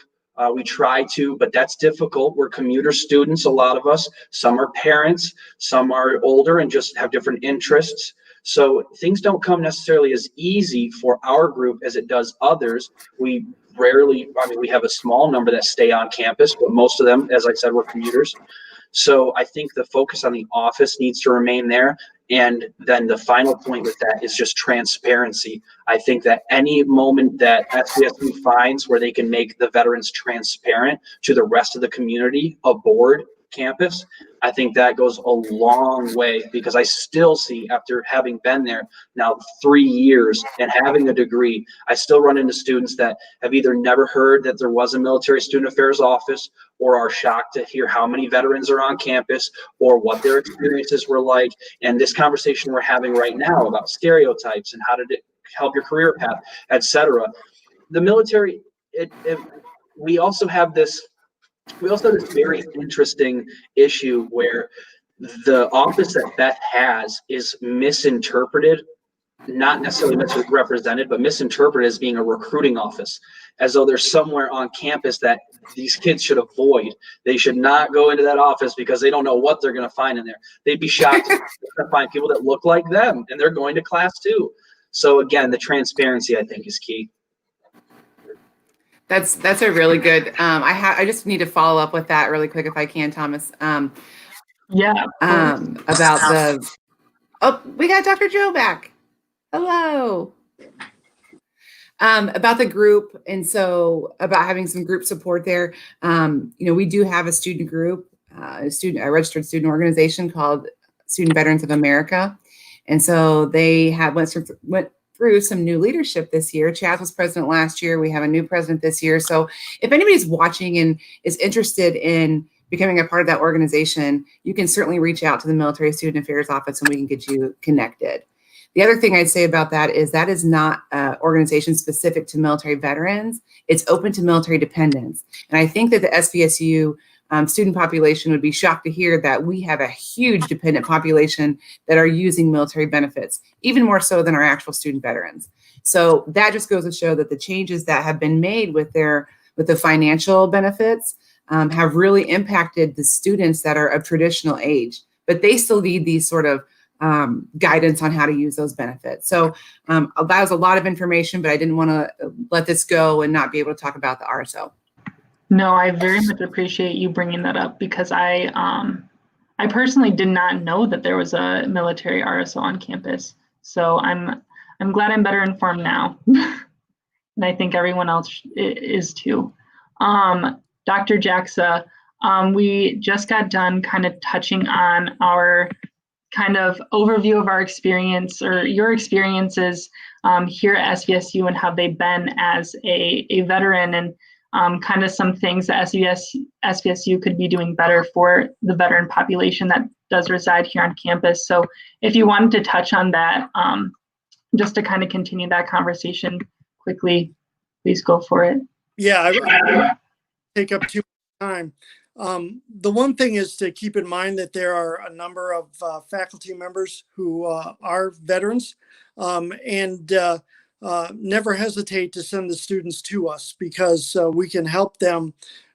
We try to, but that's difficult. We're commuter students, a lot of us. Some are parents, some are older and just have different interests. So things don't come necessarily as easy for our group as it does others. We rarely, we have a small number that stay on campus, but most of them, as I said, were commuters. So I think the focus on the office needs to remain there. And then the final point with that is just transparency. I think that any moment that SVSU finds where they can make the veterans transparent to the rest of the community aboard campus, I think that goes a long way, because I still see, after having been there now 3 years and having a degree, I still run into students that have either never heard that there was a military student affairs office, or are shocked to hear how many veterans are on campus, or what their experiences were like. And this conversation we're having right now about stereotypes and how did it help your career path, etc. The military, we also have this very interesting issue where the office that Beth has is misinterpreted, not necessarily misrepresented, but misinterpreted as being a recruiting office, as though there's somewhere on campus that these kids should avoid. They should not go into that office because they don't know what they're going to find in there. They'd be shocked to find people that look like them, and they're going to class too. So again, the transparency, I think, is key. That's a really good. I just need to follow up with that really quick if I can, Thomas. Yeah. About the. Oh, we got Dr. Joe back. Hello. About the group, and so about having some group support there. We do have a student group, a registered student organization called Student Veterans of America, and so they went through some new leadership this year. Chaz was president last year. We have a new president this year. So if anybody's watching and is interested in becoming a part of that organization, you can certainly reach out to the Military Student Affairs Office and we can get you connected. The other thing I'd say about that is not an organization specific to military veterans. It's open to military dependents. And I think that the SVSU student population would be shocked to hear that we have a huge dependent population that are using military benefits, even more so than our actual student veterans. So that just goes to show that the changes that have been made with the financial benefits have really impacted the students that are of traditional age, but they still need these sort of guidance on how to use those benefits. So that was a lot of information, but I didn't want to let this go and not be able to talk about the RSO. No, I very much appreciate you bringing that up, because I personally did not know that there was a military RSO on campus. So I'm glad I'm better informed now, and I think everyone else is too. Dr. Jaxa, we just got done kind of touching on our kind of overview of our experience, or your experiences here at SVSU, and how they've been as a veteran, and kind of some things that SVSU could be doing better for the veteran population that does reside here on campus. So if you wanted to touch on that, just to kind of continue that conversation quickly, please go for it. Yeah, I won't take up too much time. The one thing is to keep in mind that there are a number of faculty members who are veterans, and never hesitate to send the students to us, because we can help them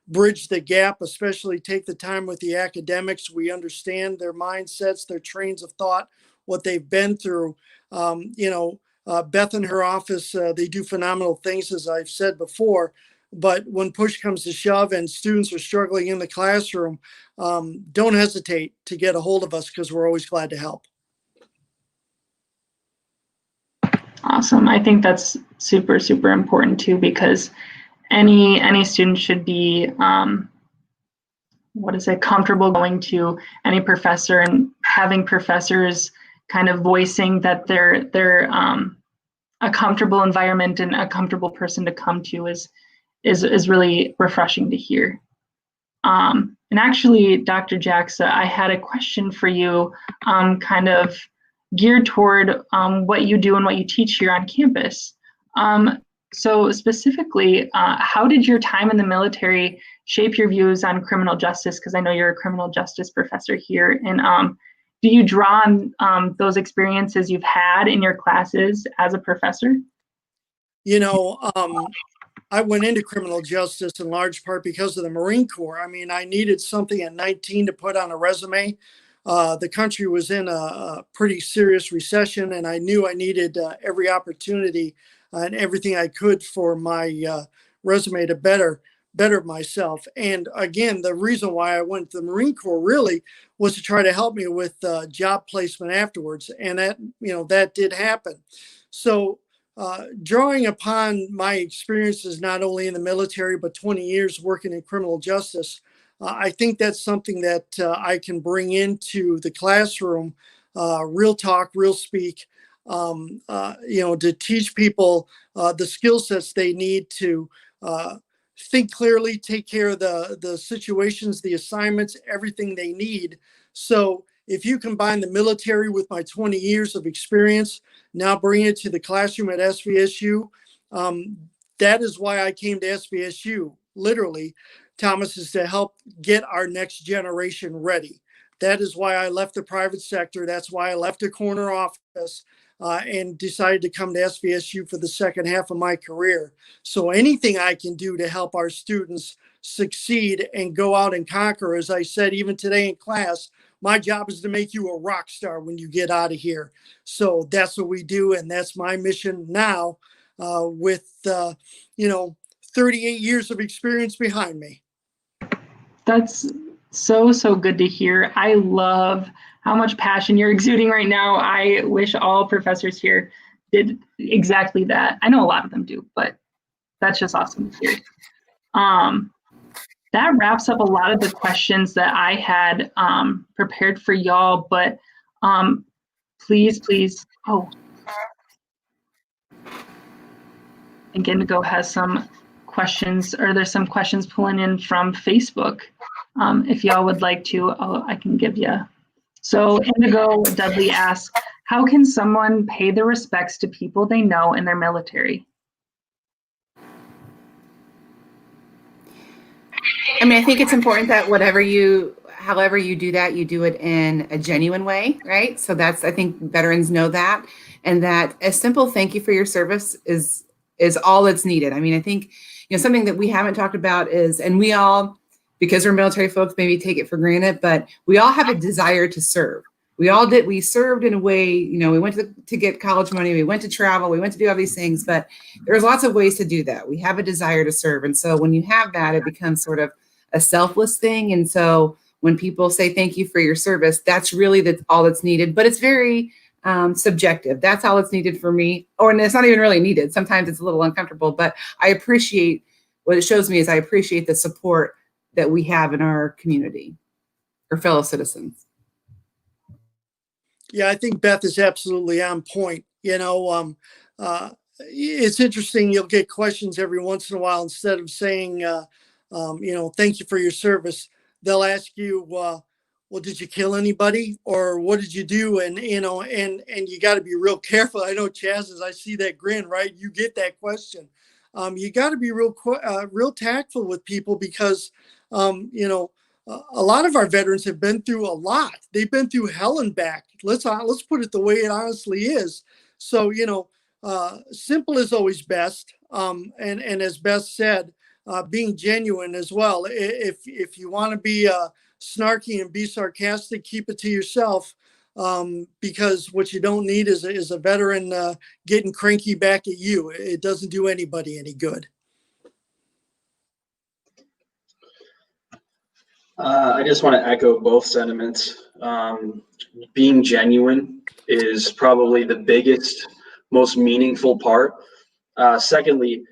bridge the gap, especially take the time with the academics. We understand their mindsets, their trains of thought, what they've been through. Beth and her office, they do phenomenal things, as I've said before. But when push comes to shove and students are struggling in the classroom, don't hesitate to get a hold of us, because we're always glad to help. Awesome. I think that's super, super important too, because any student should be, comfortable going to any professor, and having professors kind of voicing that they're a comfortable environment and a comfortable person to come to is is really refreshing to hear. And actually, Dr. Jaxa, I had a question for you, kind of geared toward what you do and what you teach here on campus. So specifically, how did your time in the military shape your views on criminal justice? Because I know you're a criminal justice professor here. And do you draw on those experiences you've had in your classes as a professor? You know, I went into criminal justice in large part because of the Marine Corps. I mean, I needed something at 19 to put on a resume. The country was in a pretty serious recession, and I knew I needed every opportunity and everything I could for my resume to better myself. And again, the reason why I went to the Marine Corps really was to try to help me with job placement afterwards, and that, you know, that did happen. So drawing upon my experiences, not only in the military, but 20 years working in criminal justice, I think that's something that I can bring into the classroom, real talk, real speak, you know, to teach people the skill sets they need to think clearly, take care of the situations, the assignments, everything they need. So if you combine the military with my 20 years of experience, now bring it to the classroom at SVSU, that is why I came to SVSU, literally, Thomas, is to help get our next generation ready. That is why I left the private sector. That's why I left a corner office and decided to come to SVSU for the second half of my career. So anything I can do to help our students succeed and go out and conquer, as I said, even today in class, my job is to make you a rock star when you get out of here. So that's what we do. And that's my mission now with, you know, 38 years of experience behind me. That's so good to hear. I love how much passion you're exuding right now. I wish all professors here did exactly that. I know a lot of them do, but that's just awesome to hear. That wraps up a lot of the questions that I had prepared for y'all, but please, oh, and Indigo has some questions, or there's some questions pulling in from Facebook. If y'all would like to, I can give you. So Indigo Dudley asks, how can someone pay their respects to people they know in their military? I mean, I think it's important that however you do that, you do it in a genuine way, right? So that's, I think veterans know that, and that a simple thank you for your service is all that's needed. I mean, I think, you know, something that we haven't talked about is, and we all, because we're military folks, maybe take it for granted, but we all have a desire to serve. We all did. We served in a way, you know, we went to get college money, we went to travel, we went to do all these things, but there's lots of ways to do that. We have a desire to serve. And so when you have that, it becomes sort of a selfless thing. And so when people say thank you for your service, that's really all that's needed, but it's very subjective. That's all it's needed for me. Or it's not even really needed. Sometimes it's a little uncomfortable, but I appreciate, what it shows me is I appreciate the support that we have in our community or fellow citizens. Yeah, I think Beth is absolutely on point. You know, it's interesting. You'll get questions every once in a while. Instead of saying, you know, thank you for your service, they'll ask you, well, did you kill anybody, or what did you do? And, you know, and you got to be real careful. I know Chaz, as I see that grin, right? You get that question. You got to be real tactful with people because, you know, a lot of our veterans have been through a lot. They've been through hell and back. Let's put it the way it honestly is. So, you know, simple is always best. And as Beth said, being genuine as well. If you want to be snarky and be sarcastic, keep it to yourself. Because what you don't need is a veteran getting cranky back at you. It doesn't do anybody any good. I just want to echo both sentiments. Being genuine is probably the biggest, most meaningful part. Secondly,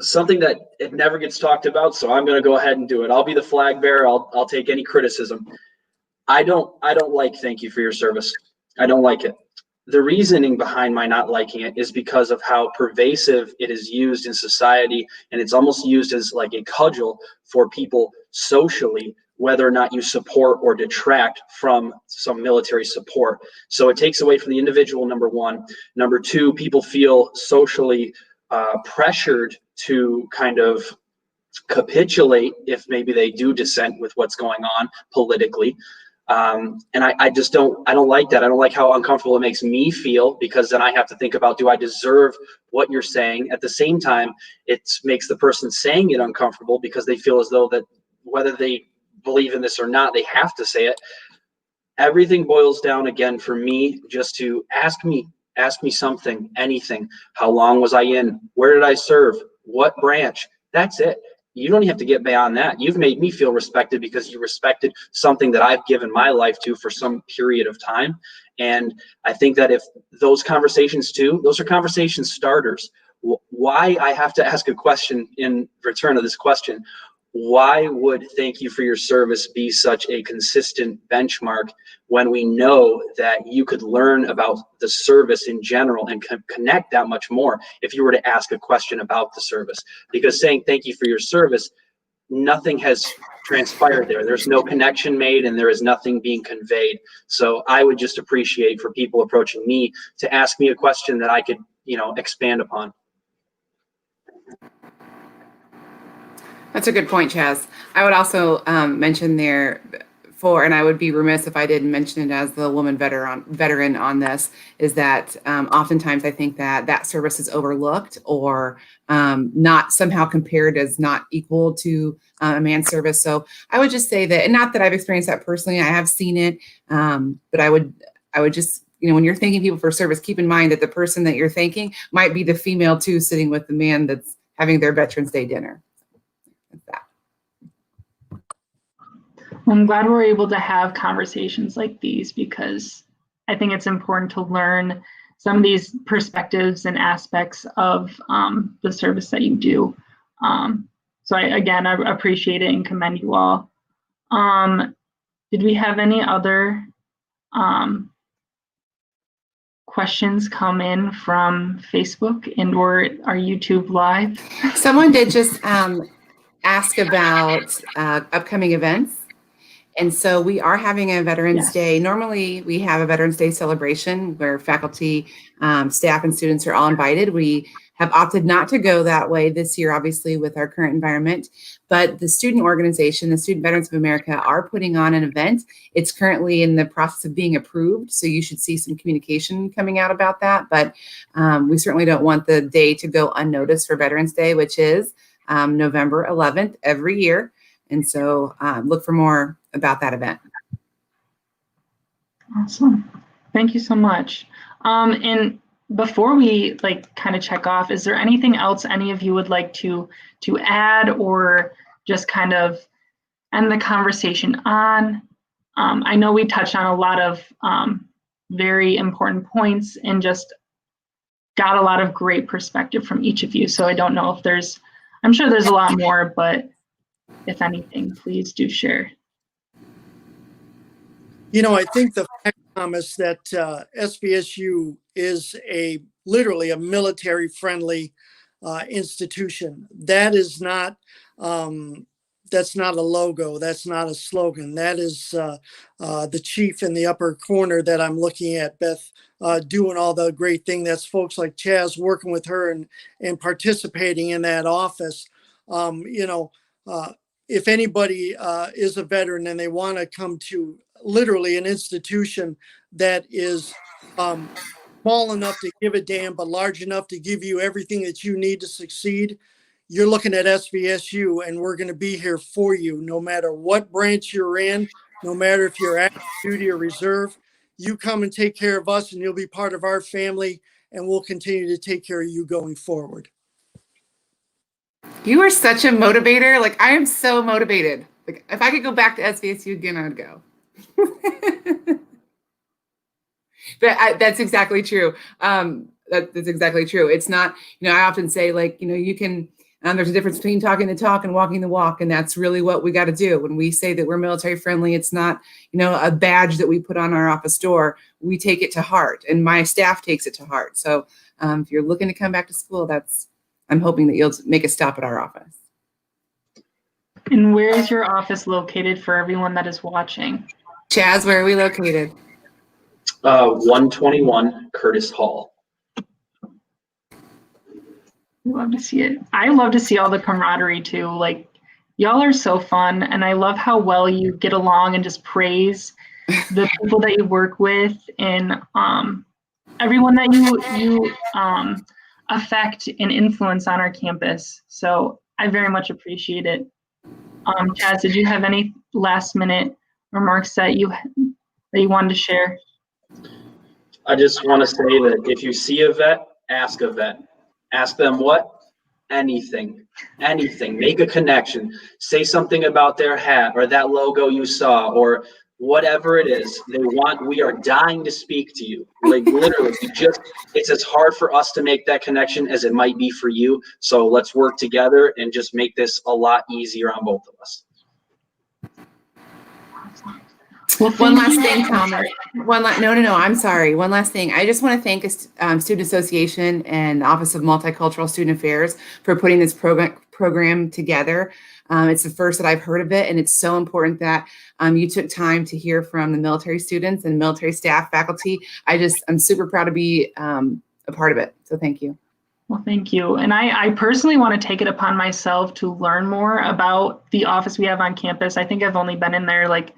something that it never gets talked about, so I'm going to go ahead and do it. I'll be the flag bearer. I'll take any criticism. I don't like thank you for your service. I don't like it. the reasoning behind my not liking it is because of how pervasive it is used in society, and it's almost used as like a cudgel for people socially, whether or not you support or detract from some military support. So it takes away from the individual, number one. Number two, people feel socially pressured to kind of capitulate if maybe they do dissent with what's going on politically. And I just I don't like that. I don't like how uncomfortable it makes me feel, because then I have to think about, do I deserve what you're saying? At the same time, it makes the person saying it uncomfortable because they feel as though that whether they believe in this or not, they have to say it. Everything boils down again for me just to ask me something, anything. How long was I in? Where did I serve? What branch? That's it. You don't have to get beyond that. You've made me feel respected because you respected something that I've given my life to for some period of time. And I think that if those conversations too, those are conversation starters. Why I have to ask a question in return of this question, why would thank you for your service be such a consistent benchmark when we know that you could learn about the service in general and connect that much more if you were to ask a question about the service? Because saying thank you for your service, nothing has transpired there. There's no connection made and there is nothing being conveyed. So I would just appreciate for people approaching me to ask me a question that I could, expand upon. That's a good point, Chaz. I would also mention there and I would be remiss if I didn't mention it as the woman veteran on this, is that oftentimes I think that service is overlooked or not somehow compared as not equal to a man's service. So I would just say that, and not that I've experienced that personally, I have seen it, but I would just, when you're thanking people for service, keep in mind that the person that you're thanking might be the female too, sitting with the man that's having their Veterans Day dinner. That. Well, I'm glad we're able to have conversations like these, because I think it's important to learn some of these perspectives and aspects of the service that you do. So I appreciate it and commend you all. Did we have any other questions come in from Facebook and/or our YouTube Live? Someone did just ask about upcoming events. And so we are having a Veterans Day. Normally we have a Veterans Day celebration where faculty, staff, and students are all invited. We have opted not to go that way this year, obviously, with our current environment. But the student organization, the Student Veterans of America, are putting on an event. It's currently in the process of being approved, so you should see some communication coming out about that. But we certainly don't want the day to go unnoticed for Veterans Day, which is November 11th every year. And so look for more about that event. Awesome. Thank you so much. And before we kind of check off, is there anything else any of you would like to add, or just kind of end the conversation on? I know we touched on a lot of very important points and just got a lot of great perspective from each of you. So I don't know if I'm sure there's a lot more, but if anything, please do share. I think the fact, Thomas, that SVSU is literally a military-friendly institution. That is not, that's not a logo. That's not a slogan. That is the chief in the upper corner that I'm looking at, Beth, doing all the great thing. That's folks like Chaz working with her and participating in that office. If anybody is a veteran and they want to come to literally an institution that is small enough to give a damn, but large enough to give you everything that you need to succeed, you're looking at SVSU, and we're going to be here for you no matter what branch you're in, no matter if you're active duty or reserve. You come and take care of us, and you'll be part of our family, and we'll continue to take care of you going forward. You are such a motivator. I am so motivated. If I could go back to SVSU again, I'd go. That's exactly true. That's exactly true. It's not, I often say you can There's a difference between talking the talk and walking the walk, and that's really what we got to do. When we say that we're military friendly, it's not, a badge that we put on our office door. We take it to heart, and my staff takes it to heart. So if you're looking to come back to school, I'm hoping that you'll make a stop at our office. And where is your office located for everyone that is watching? Chaz, where are we located? 121 Curtis Hall. Love to see it. I love to see all the camaraderie too. Like, y'all are so fun, and I love how well you get along and just praise the people that you work with and everyone that you affect and influence on our campus. So I very much appreciate it. Chaz, did you have any last minute remarks that you wanted to share? I just want to say that if you see a vet, ask a vet. Ask them what? Anything. Make a connection. Say something about their hat or that logo you saw or whatever it is. We are dying to speak to you. Like literally, it's as hard for us to make that connection as it might be for you. So let's work together and just make this a lot easier on both of us. Well, one last thing, Thomas. No, I'm sorry. One last thing. I just want to thank the Student Association and the Office of Multicultural Student Affairs for putting this program together. It's the first that I've heard of it, and it's so important that you took time to hear from the military students and military staff, faculty. I'm super proud to be a part of it. So thank you. Well, thank you. And I personally want to take it upon myself to learn more about the office we have on campus. I think I've only been in there like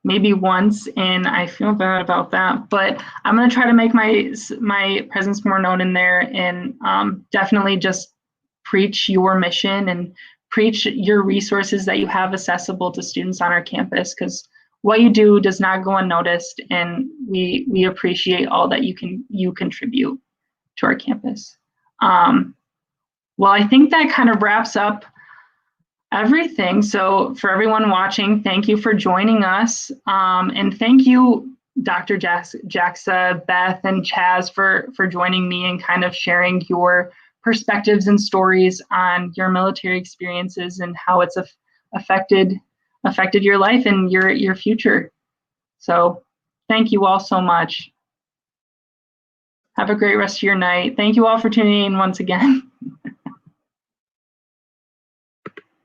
maybe once, and I feel bad about that, but I'm going to try to make my presence more known in there and definitely just preach your mission and preach your resources that you have accessible to students on our campus, because what you do does not go unnoticed, and we appreciate all that you contribute to our campus. Well, I think that kind of wraps up everything. So for everyone watching, thank you for joining us. And thank you, Dr. Jaxa, Beth, and Chaz for joining me and kind of sharing your perspectives and stories on your military experiences and how it's affected your life and your future. So thank you all so much. Have a great rest of your night. Thank you all for tuning in once again.